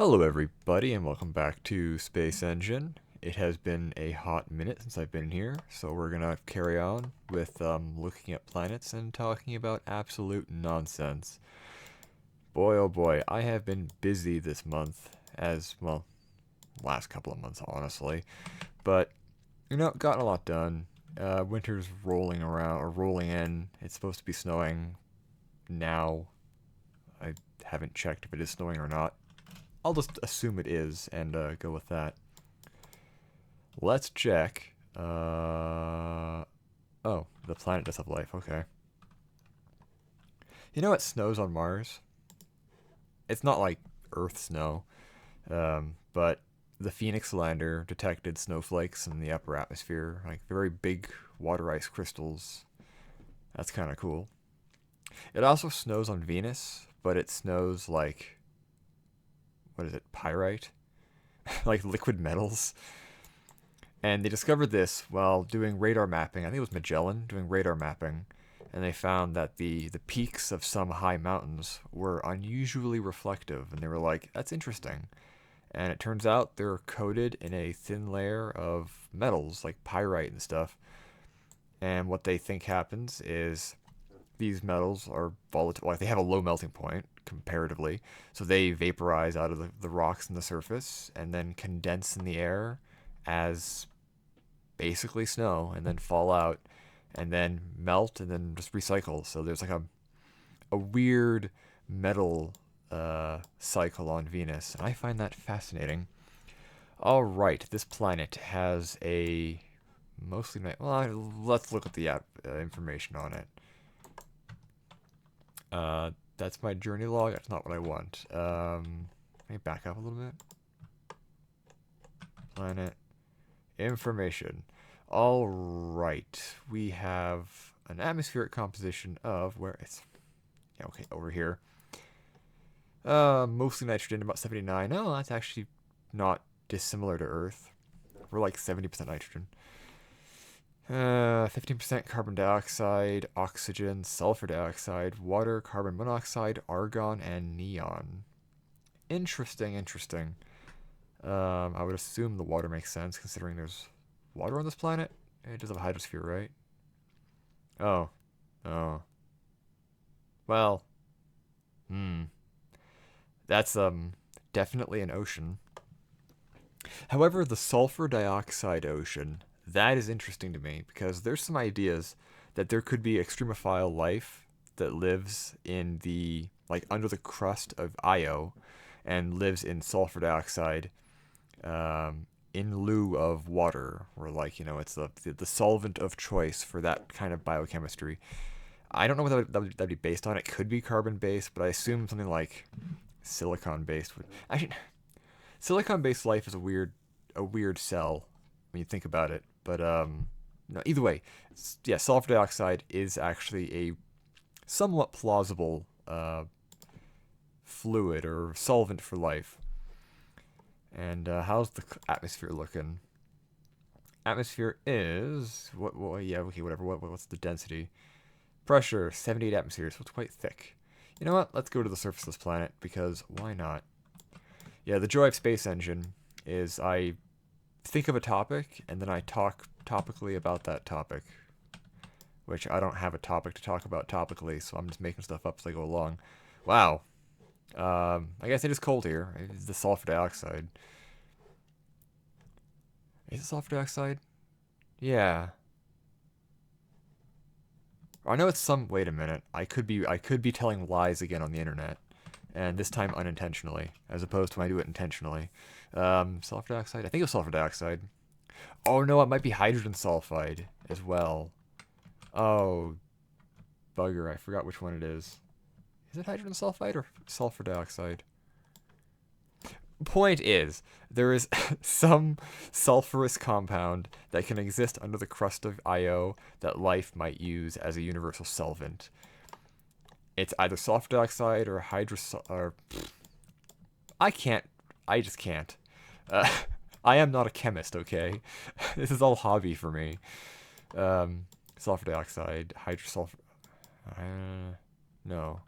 Hello, everybody, and welcome back to Space Engine. It has been a hot minute since I've been here, so we're gonna carry on with looking at planets and talking about absolute nonsense. Boy, oh boy, I have been busy this month, as well, last couple of months, honestly, but gotten a lot done. Winter's rolling around or rolling in. It's supposed to be snowing now. I haven't checked if it is snowing or not. I'll just assume it is and go with that. Let's check. Oh, the planet does have life. Okay. You know what snows on Mars? It's not like Earth snow, but the Phoenix lander detected snowflakes in the upper atmosphere, like very big water ice crystals. That's kind of cool. It also snows on Venus, but it snows like, what is it, pyrite? Like liquid metals. And they discovered this while doing radar mapping. I think it was Magellan doing radar mapping. And they found that the peaks of some high mountains were unusually reflective. And they were like, that's interesting. And it turns out they're coated in a thin layer of metals, like pyrite and stuff. And what they think happens is these metals are volatile. Like they have a low melting point comparatively. So they vaporize out of the rocks in the surface and then condense in the air as basically snow and then fall out and then melt and then just recycle. So there's like a weird metal cycle on Venus, and I find that fascinating. All right, this planet has a mostly well. Let's look at the information on it. That's my journey log. That's not what I want. Let me back up a little bit. Planet information. All right, we have an atmospheric composition of where it's okay, over here. Mostly nitrogen, about 79. Oh, that's actually not dissimilar to Earth. We're like 70% nitrogen. 15% carbon dioxide, oxygen, sulfur dioxide, water, carbon monoxide, argon, and neon. Interesting, interesting. I would assume the water makes sense considering there's water on this planet. It does have a hydrosphere, right? Oh. Oh. Well. Hmm. That's definitely an ocean. However, the sulfur dioxide ocean, that is interesting to me because there's some ideas that there could be extremophile life that lives in the like under the crust of Io and lives in sulfur dioxide in lieu of water, or like it's the solvent of choice for that kind of biochemistry. I don't know what that'd be based on. It could be carbon based, but I assume something like silicon based would actually. Silicon based life is a weird sell when you think about it. But no, either way, yeah, sulfur dioxide is actually a somewhat plausible fluid or solvent for life. And how's the atmosphere looking? Atmosphere is what? Well, yeah, okay, whatever. What's the density? Pressure 78 atmospheres, so it's quite thick. You know what? Let's go to the surface of this planet because why not? Yeah, the joy of Space Engine is I think of a topic and then I talk topically about that topic, which I don't have a topic to talk about topically, so I'm just making stuff up as I go along. Wow. I guess it is cold here. It's the sulfur dioxide. Is it sulfur dioxide? Yeah. I know it's some. Wait a minute. I could be telling lies again on the internet, and this time unintentionally, as opposed to when I do it intentionally. Sulfur dioxide. I think it was sulfur dioxide. Oh no, it might be hydrogen sulfide as well. Oh, bugger, I forgot which one it is. Is it hydrogen sulfide or sulfur dioxide? Point is, there is some sulfurous compound that can exist under the crust of Io that life might use as a universal solvent. It's either sulfur dioxide or or I can't. I just can't. Uh, I am not a chemist, okay? This is all hobby for me. Sulfur dioxide, hydrosulfur. No.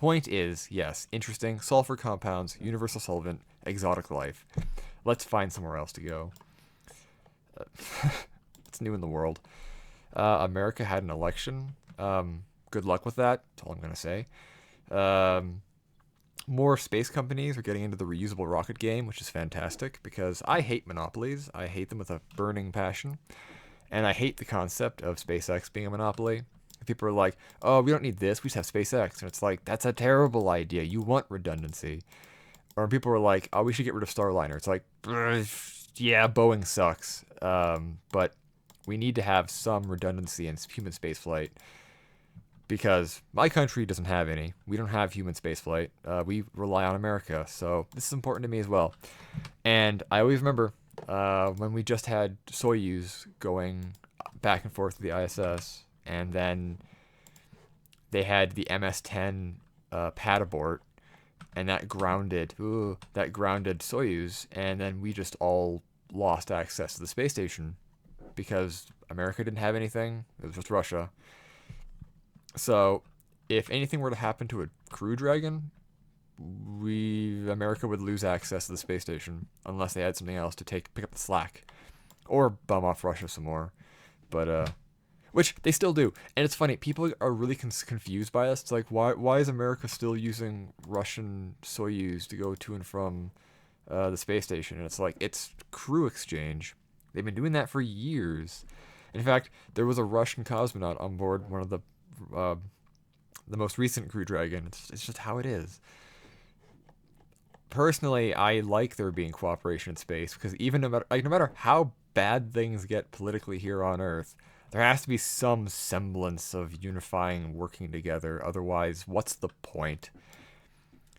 Point is, yes, interesting. Sulfur compounds, universal solvent, exotic life. Let's find somewhere else to go. It's new in the world. America had an election. Good luck with that. That's all I'm gonna say. Um, More space companies are getting into the reusable rocket game, which is fantastic because I hate monopolies. I hate them with a burning passion. And I hate the concept of SpaceX being a monopoly. People are like, oh, we don't need this, we just have SpaceX. And it's like, that's a terrible idea. You want redundancy. Or people are like, oh, we should get rid of Starliner. It's like, yeah, Boeing sucks. But we need to have some redundancy in human spaceflight because my country doesn't have any. We don't have human spaceflight. We rely on America. So this is important to me as well. And I always remember when we just had Soyuz going back and forth to the ISS, and then they had the MS-10 pad abort, and that grounded Soyuz, and then we just all lost access to the space station because America didn't have anything. It was just Russia. So if anything were to happen to a Crew Dragon, America would lose access to the space station unless they had something else to pick up the slack, or bum off Russia some more. But which they still do, and it's funny. People are really confused by us. It's like, why is America still using Russian Soyuz to go to and from the space station? And it's like, it's crew exchange. They've been doing that for years. In fact, there was a Russian cosmonaut on board one of the most recent Crew Dragon. It's just how it is. Personally, I like there being cooperation in space because even no matter how bad things get politically here on Earth, there has to be some semblance of unifying, working together. Otherwise, what's the point?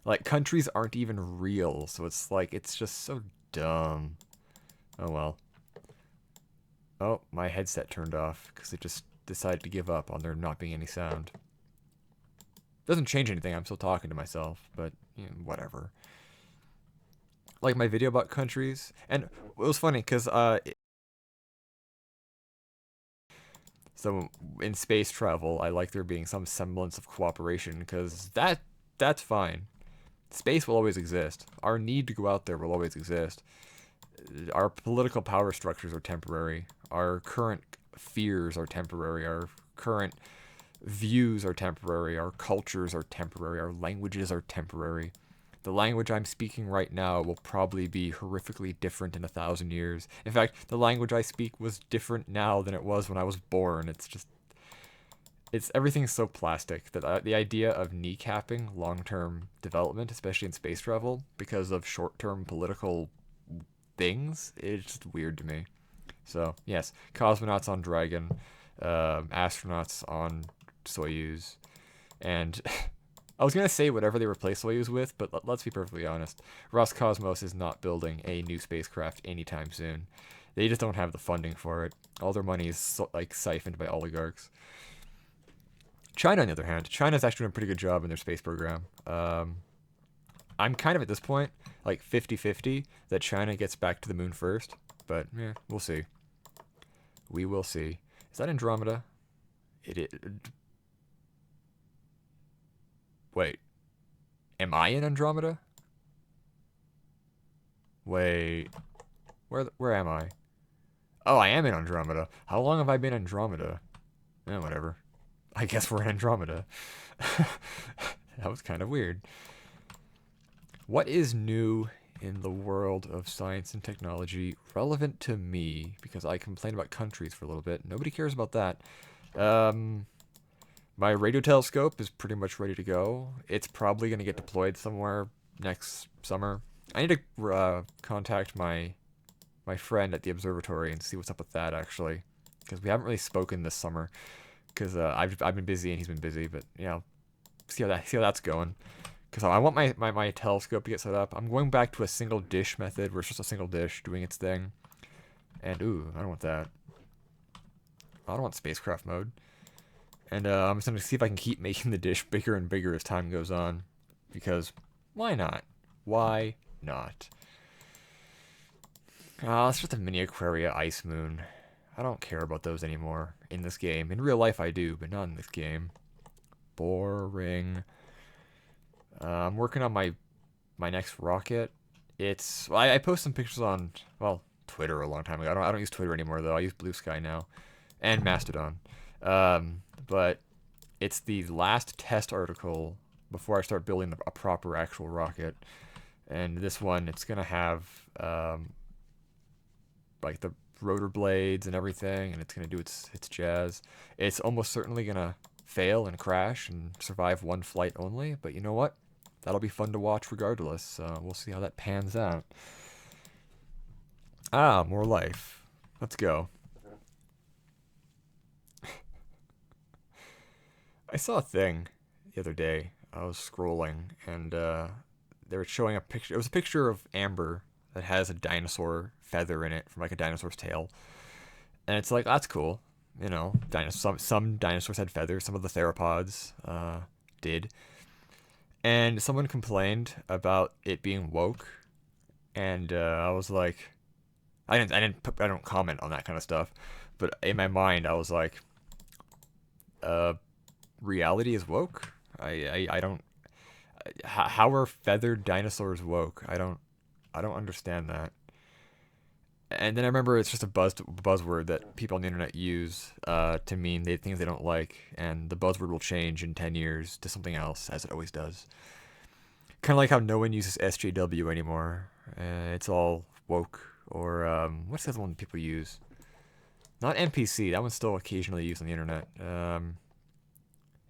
Like, countries aren't even real, so it's like, it's just so dumb. Oh well. Oh, my headset turned off because it just decided to give up on there not being any sound. Doesn't change anything, I'm still talking to myself, but whatever. Like my video about countries, and it was funny because so in space travel, I like there being some semblance of cooperation because that's fine. Space will always exist. Our need to go out there will always exist. Our political power structures are temporary. Our current fears are temporary. Our current views are temporary. Our cultures are temporary. Our languages are temporary. The language I'm speaking right now will probably be horrifically different in 1,000 years. In fact, the language I speak was different now than it was when I was born. Everything's so plastic that the idea of kneecapping long-term development, especially in space travel, because of short-term political things, is just weird to me. So, yes, cosmonauts on Dragon, astronauts on Soyuz, and I was going to say whatever they replace Soyuz with, but let's be perfectly honest. Roscosmos is not building a new spacecraft anytime soon. They just don't have the funding for it. All their money is like siphoned by oligarchs. China, on the other hand, China's actually doing a pretty good job in their space program. I'm kind of at this point, like 50-50, that China gets back to the moon first. But, yeah, we'll see. We will see. Is that Andromeda? Wait. Am I in Andromeda? Wait. Where am I? Oh, I am in Andromeda. How long have I been in Andromeda? Whatever. I guess we're in Andromeda. That was kind of weird. What is new in the world of science and technology relevant to me? Because I complained about countries for a little bit. Nobody cares about that. My radio telescope is pretty much ready to go. It's probably going to get deployed somewhere next summer. I need to contact my friend at the observatory and see what's up with that, actually. Because we haven't really spoken this summer. Because I've been busy and he's been busy. But, see how that's going. Because I want my telescope to get set up. I'm going back to a single dish method where it's just a single dish doing its thing. And, ooh, I don't want that. I don't want spacecraft mode. And I'm just going to see if I can keep making the dish bigger and bigger as time goes on. Because, why not? Why not? It's just a mini Aquaria Ice Moon. I don't care about those anymore in this game. In real life I do, but not in this game. Boring. I'm working on my next rocket. It's I post some pictures on well Twitter a long time ago. I don't use Twitter anymore though. I use Blue Sky now and Mastodon. But it's the last test article before I start building a proper actual rocket. And this one, it's gonna have like the rotor blades and everything, and it's gonna do its jazz. It's almost certainly gonna fail and crash and survive one flight only. But you know what? That'll be fun to watch regardless. We'll see how that pans out. Ah, more life. Let's go. I saw a thing the other day. I was scrolling, and they were showing a picture. It was a picture of Amber that has a dinosaur feather in it from like a dinosaur's tail, and it's like that's cool. You know, some dinosaurs had feathers. Some of the theropods did, and someone complained about it being woke, and I was like, I don't comment on that kind of stuff, but in my mind I was like, uh, reality is woke. I don't. How are feathered dinosaurs woke? I don't understand that. And then I remember it's just a buzzword that people on the internet use to mean things they don't like, and the buzzword will change in 10 years to something else, as it always does. Kind of like how no one uses SJW anymore. It's all woke or what's the other one people use? Not NPC. That one's still occasionally used on the internet.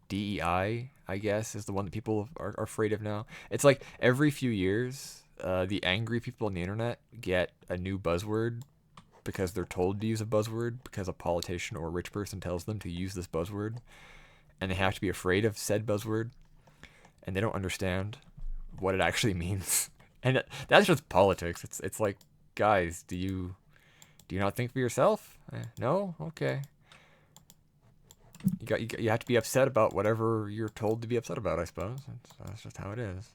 DEI, I guess, is the one that people are afraid of now. It's like every few years, the angry people on the internet get a new buzzword because they're told to use a buzzword because a politician or a rich person tells them to use this buzzword, and they have to be afraid of said buzzword, and they don't understand what it actually means. And that's just politics. It's like, guys, do you not think for yourself? No, okay. You have to be upset about whatever you're told to be upset about. I suppose that's just how it is.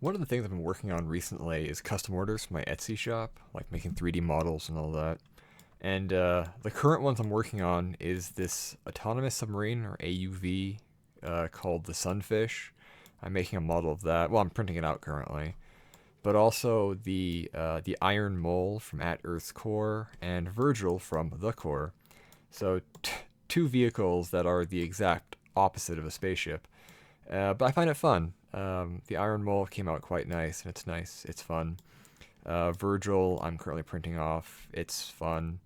One of the things I've been working on recently is custom orders for my Etsy shop, like making 3D models and all that. And the current ones I'm working on is this autonomous submarine, or AUV, called the Sunfish. I'm making a model of that. Well, I'm printing it out currently. But also the Iron Mole from At Earth's Core and Virgil from The Core. So two vehicles that are the exact opposite of a spaceship. But I find it fun. The Iron Mole came out quite nice, and it's nice. It's fun. Virgil, I'm currently printing off. It's fun.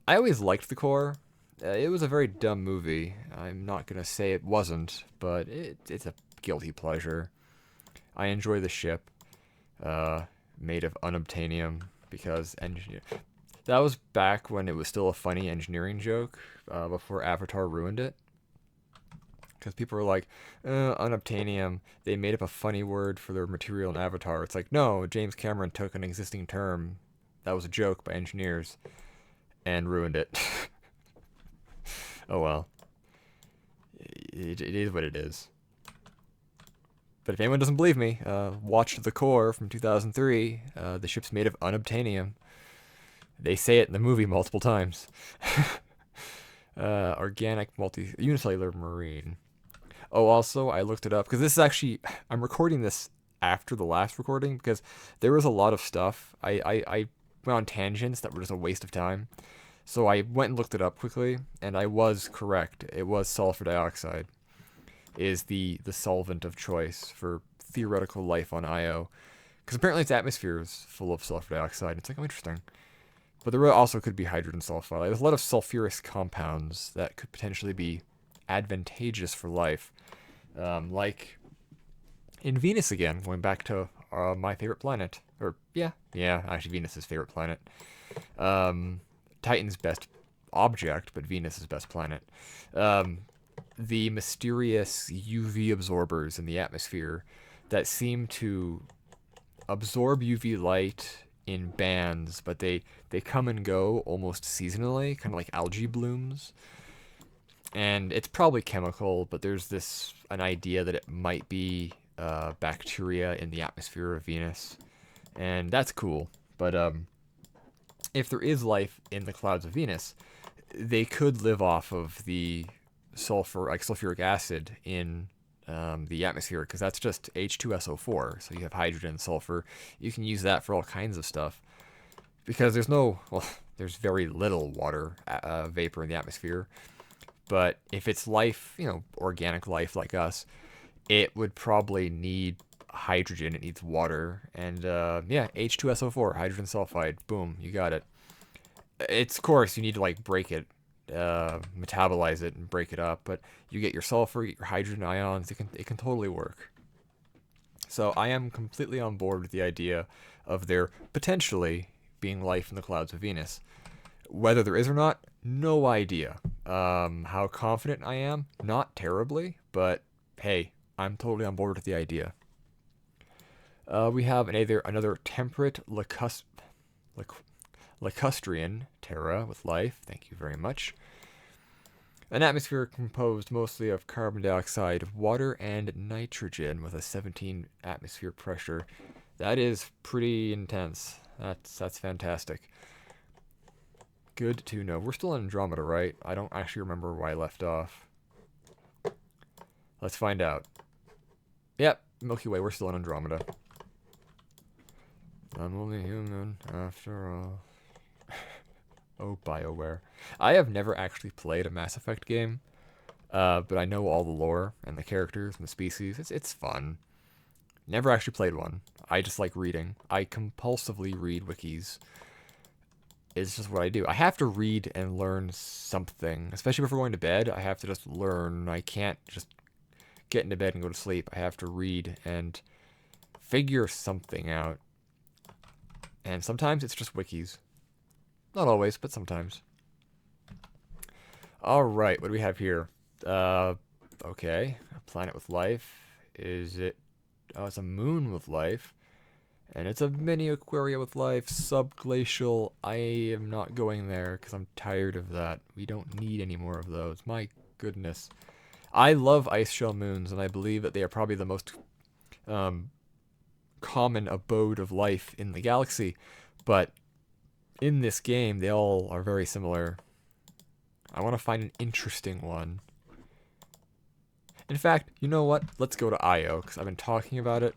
I always liked The Core. It was a very dumb movie. I'm not gonna say it wasn't, but it's a guilty pleasure. I enjoy the ship, made of unobtainium because engineer. That was back when it was still a funny engineering joke, before Avatar ruined it. Because people were like, unobtainium. They made up a funny word for their material in Avatar. It's like, no, James Cameron took an existing term that was a joke by engineers and ruined it. Oh well. It is what it is. But if anyone doesn't believe me, watch The Core from 2003. The ship's made of unobtainium. They say it in the movie multiple times. Organic unicellular marine. Oh, also, I looked it up because this is actually, I'm recording this after the last recording because there was a lot of stuff. I went on tangents that were just a waste of time. So I went and looked it up quickly, and I was correct. It was sulfur dioxide is the solvent of choice for theoretical life on Io. Because apparently its atmosphere is full of sulfur dioxide. It's like, oh, interesting. But there also could be hydrogen sulfide. There's a lot of sulfurous compounds that could potentially be advantageous for life. Like in Venus again, going back to my favorite planet. Or, yeah, actually Venus's favorite planet. Titan's best object, but Venus's best planet. The mysterious UV absorbers in the atmosphere that seem to absorb UV light in bands, but they come and go almost seasonally, kind of like algae blooms. And it's probably chemical, but there's an idea that it might be bacteria in the atmosphere of Venus, and that's cool. But if there is life in the clouds of Venus, they could live off of the sulfuric acid in the atmosphere, because that's just H2SO4. So you have hydrogen and sulfur. You can use that for all kinds of stuff, because there's very little water vapor in the atmosphere. But if it's life, organic life like us, it would probably need hydrogen. It needs water. And yeah, H2SO4, hydrogen sulfide. Boom, you got it. It's, of course, you need to like break it, metabolize it and break it up. But you get your sulfur, you get your hydrogen ions. It can totally work. So I am completely on board with the idea of there potentially being life in the clouds of Venus. Whether there is or not, no idea. How confident I am? Not terribly, but hey, I'm totally on board with the idea. We have another temperate lacustrine Terra with life. Thank you very much. An atmosphere composed mostly of carbon dioxide, water, and nitrogen with a 17 atmosphere pressure. That is pretty intense. That's fantastic. Good to know. We're still in Andromeda, right? I don't actually remember where I left off. Let's find out. Yep, Milky Way, we're still in Andromeda. I'm only human after all. Oh, BioWare. I have never actually played a Mass Effect game, but I know all the lore and the characters and the species. It's fun. Never actually played one. I just like reading. I compulsively read wikis. It's just what I do. I have to read and learn something, especially before going to bed. I have to just learn. I can't just get into bed and go to sleep. I have to read and figure something out. And sometimes it's just wikis. Not always, but sometimes. Alright, what do we have here? Okay. A planet with life. Is it... Oh, it's a moon with life. And it's a mini Aquaria with life. Subglacial. I am not going there because I'm tired of that. We don't need any more of those. My goodness. I love ice shell moons, and I believe that they are probably the most common abode of life in the galaxy. But in this game, they all are very similar. I want to find an interesting one. In fact, you know what? Let's go to Io, because I've been talking about it.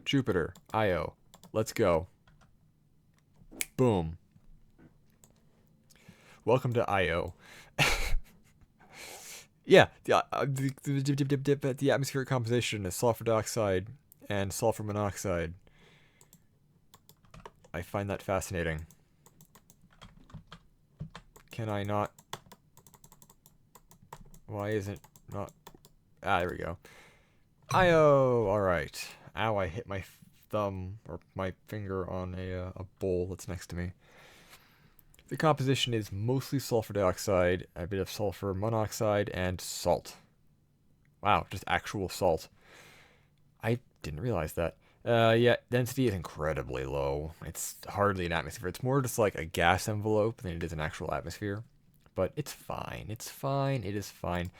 Jupiter, Io. Let's go. Boom. Welcome to Io. Yeah, the atmospheric composition is sulfur dioxide and sulfur monoxide. I find that fascinating. Can I not? Why isn't not? Ah, there we go. Io. All right. Ow! I hit my thumb or my finger on a bowl that's next to me. The composition is mostly sulfur dioxide, a bit of sulfur monoxide, and salt. Wow, just actual salt. I didn't realize that. Yeah, density is incredibly low. It's hardly an atmosphere. It's more just like a gas envelope than it is an actual atmosphere. But it's fine. It's fine. It is fine.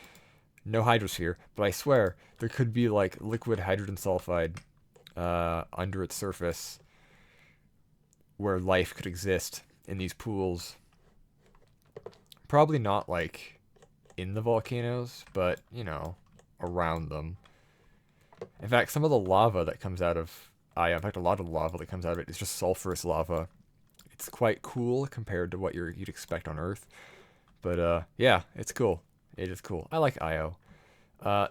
No hydrosphere, but I swear there could be like liquid hydrogen sulfide under its surface where life could exist in these pools. Probably not like in the volcanoes, but around them. In fact, some of the lava that comes out of Io, in fact, a lot of the lava that comes out of it is just sulfurous lava. It's quite cool compared to what you'd expect on Earth. But yeah, it's cool. It is cool. I like Io.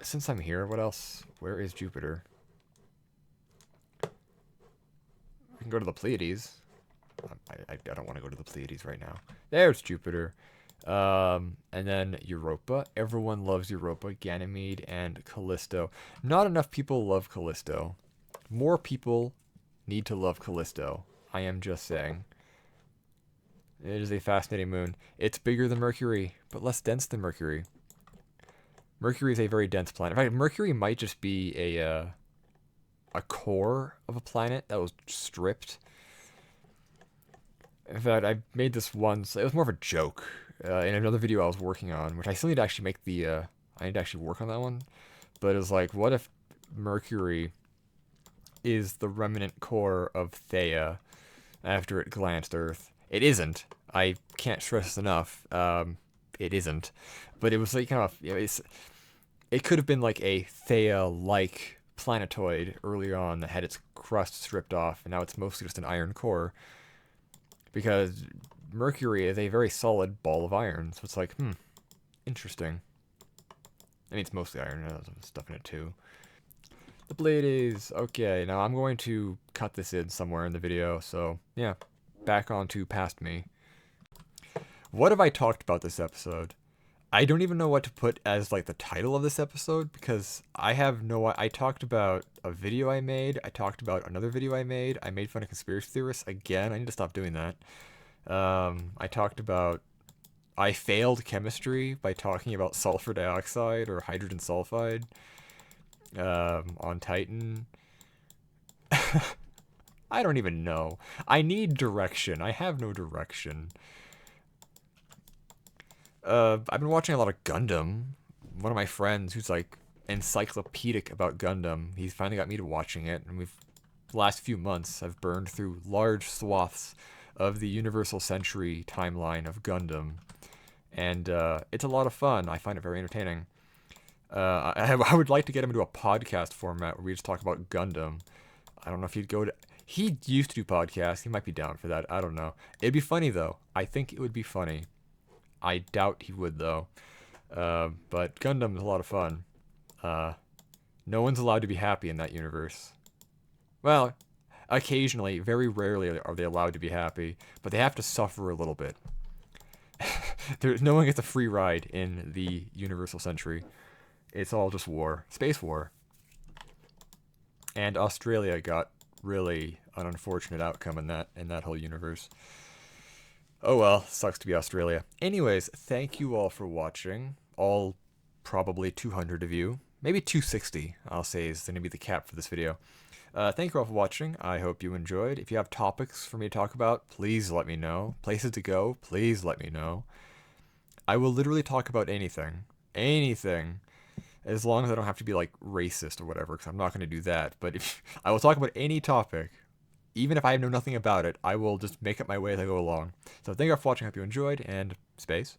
Since I'm here, what else? Where is Jupiter? We can go to the Pleiades. I don't want to go to the Pleiades right now. There's Jupiter. And then Europa. Everyone loves Europa, Ganymede, and Callisto. Not enough people love Callisto. More people need to love Callisto. I am just saying. It is a fascinating moon. It's bigger than Mercury, but less dense than Mercury. Mercury is a very dense planet. In fact, Mercury might just be a core of a planet that was stripped. In fact, I made this once. It was more of a joke in another video I was working on, which I still need to actually make the. I need to actually work on that one. But it was like, what if Mercury is the remnant core of Theia after it glanced Earth? It isn't. I can't stress this enough. It isn't, but it was like kind of it could have been like a Theia-like planetoid earlier on that had its crust stripped off, and now it's mostly just an iron core because Mercury is a very solid ball of iron. So it's like, interesting. I mean, it's mostly iron. There's some stuff in it too. The blade is okay. Now I'm going to cut this in somewhere in the video. So yeah, back on to past me. What have I talked about this episode? I don't even know what to put as like the title of this episode because I have no. I talked about a video I made. I talked about another video I made. I made fun of conspiracy theorists again. I need to stop doing that. I talked about. I failed chemistry by talking about sulfur dioxide or hydrogen sulfide on Titan. I don't even know. I need direction. I have no direction. I've been watching a lot of Gundam. One of my friends who's like encyclopedic about Gundam, he's finally got me to watching it, and the last few months I've burned through large swaths of the Universal Century timeline of Gundam, and it's a lot of fun. I find it very entertaining. I would like to get him into a podcast format where we just talk about Gundam. I don't know if he'd go to. He used to do podcasts. He might be down for that. I don't know. It'd be funny though. I think it would be funny. I doubt he would though. But Gundam is a lot of fun. No one's allowed to be happy in that universe. Well, occasionally, very rarely are they allowed to be happy, but they have to suffer a little bit. No one gets a free ride in the Universal Century. It's all just war, space war. And Australia got really an unfortunate outcome in that whole universe. Oh well, sucks to be Australia. Anyways, thank you all for watching. All probably 200 of you. Maybe 260, I'll say, is going to be the cap for this video. Thank you all for watching. I hope you enjoyed. If you have topics for me to talk about, please let me know. Places to go, please let me know. I will literally talk about anything. Anything. As long as I don't have to be, like, racist or whatever, because I'm not going to do that. But I will talk about any topic. Even if I know nothing about it, I will just make up my way as I go along. So thank you all for watching. I hope you enjoyed, and space.